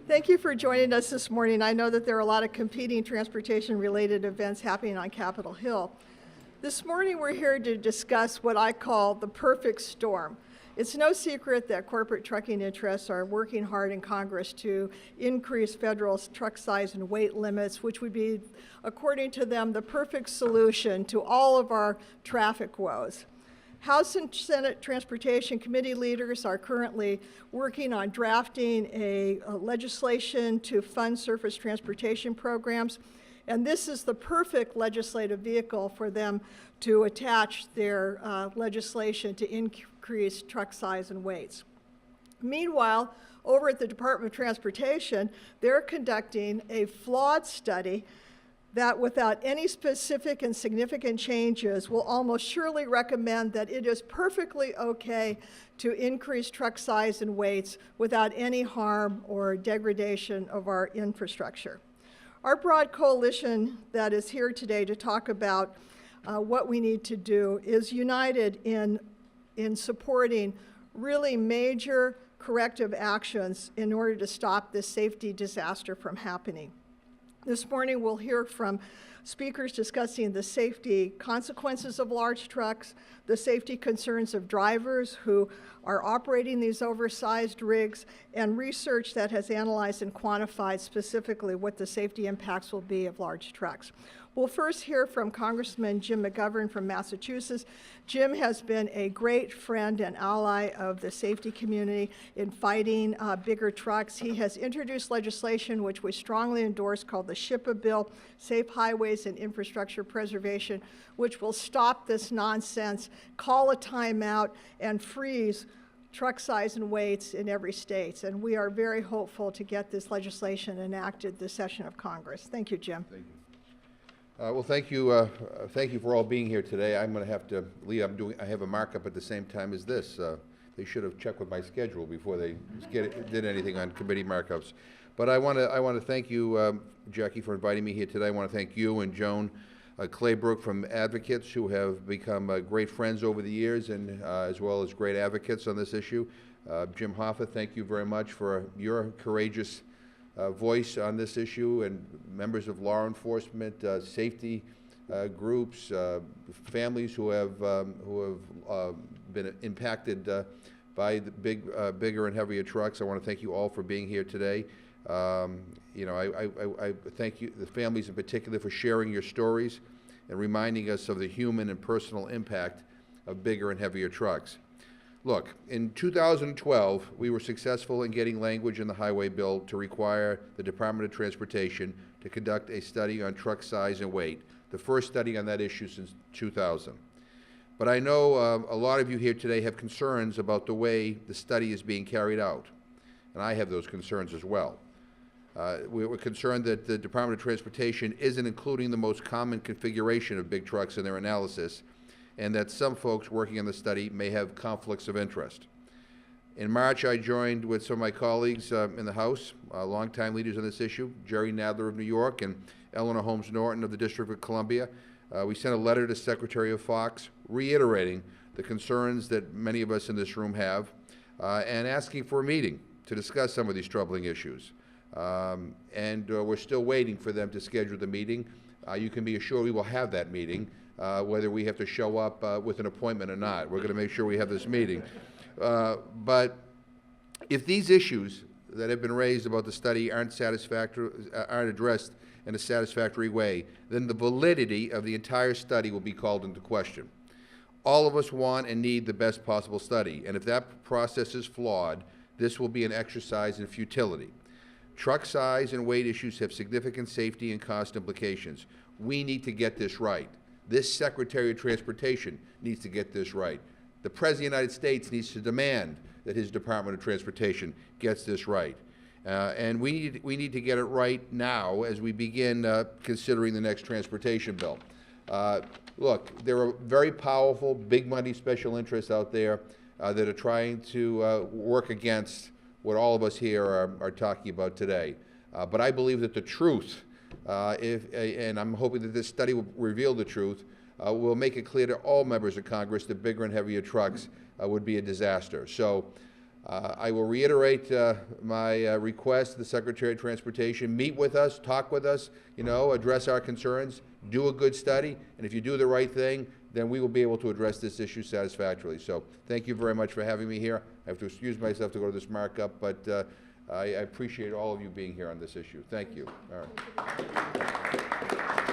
Thank you for joining us this morning. I know that there are a lot of competing transportation-related events happening on Capitol Hill. This morning we're here to discuss what I call the perfect storm. It's no secret that corporate trucking interests are working hard in Congress to increase federal truck size and weight limits, which would be, according to them, the perfect solution to all of our traffic woes. House and Senate Transportation Committee leaders are currently working on drafting a legislation to fund surface transportation programs, and this is the perfect legislative vehicle for them to attach their legislation to increase truck size and weights. Meanwhile, over at the Department of Transportation, they're conducting a flawed study that without any specific and significant changes will almost surely recommend that it is perfectly okay to increase truck size and weights without any harm or degradation of our infrastructure. Our broad coalition that is here today to talk about what we need to do is united in supporting really major corrective actions in order to stop this safety disaster from happening. This morning we'll hear from speakers discussing the safety consequences of large trucks, the safety concerns of drivers who are operating these oversized rigs, and research that has analyzed and quantified specifically what the safety impacts will be of large trucks. We'll first hear from Congressman Jim McGovern from Massachusetts. Jim has been a great friend and ally of the safety community in fighting bigger trucks. He has introduced legislation which we strongly endorse called the SHIPA bill, Safe Highways and Infrastructure Preservation, which will stop this nonsense, call a timeout, and freeze truck size and weights in every state. And we are very hopeful to get this legislation enacted this session of Congress. Thank you, Jim. Thank you. Well, thank you for all being here today. I'm going to have to leave. I have a markup at the same time as this. They should have checked with my schedule before they did anything on committee markups. But I want to thank you, Jackie, for inviting me here today. I want to thank you and Joan Claybrook from Advocates, who have become great friends over the years, and as well as great advocates on this issue. Jim Hoffa, thank you very much for your courageous voice on this issue, and members of law enforcement, safety groups, families who have been impacted by the bigger and heavier trucks. I want to thank you all for being here today. You know, I thank you, the families in particular, for sharing your stories and reminding us of the human and personal impact of bigger and heavier trucks. Look, in 2012, we were successful in getting language in the highway bill to require the Department of Transportation to conduct a study on truck size and weight, the first study on that issue since 2000. But I know a lot of you here today have concerns about the way the study is being carried out, and I have those concerns as well. We're concerned that the Department of Transportation isn't including the most common configuration of big trucks in their analysis, and that some folks working on the study may have conflicts of interest. In March, I joined with some of my colleagues in the House, longtime leaders on this issue, Jerry Nadler of New York and Eleanor Holmes Norton of the District of Columbia. We sent a letter to Secretary of Fox reiterating the concerns that many of us in this room have, and asking for a meeting to discuss some of these troubling issues. We're still waiting for them to schedule the meeting. You can be assured we will have that meeting. Whether we have to show up with an appointment or not. We're going to make sure we have this meeting. But if these issues that have been raised about the study aren't addressed in a satisfactory way, then the validity of the entire study will be called into question. All of us want and need the best possible study, and if that process is flawed, this will be an exercise in futility. Truck size and weight issues have significant safety and cost implications. We need to get this right. This Secretary of Transportation needs to get this right. The President of the United States needs to demand that his Department of Transportation gets this right. And we need to get it right now as we begin considering the next transportation bill. Look, there are very powerful, big money special interests out there that are trying to work against what all of us here are talking about today. But I believe that the truth, and I'm hoping that this study will reveal the truth, will make it clear to all members of Congress that bigger and heavier trucks would be a disaster. So I will reiterate my request to the Secretary of Transportation, meet with us, talk with us, address our concerns, do a good study, and if you do the right thing, then we will be able to address this issue satisfactorily. So thank you very much for having me here. I have to excuse myself to go to this markup, but I appreciate all of you being here on this issue. Thank you. All right.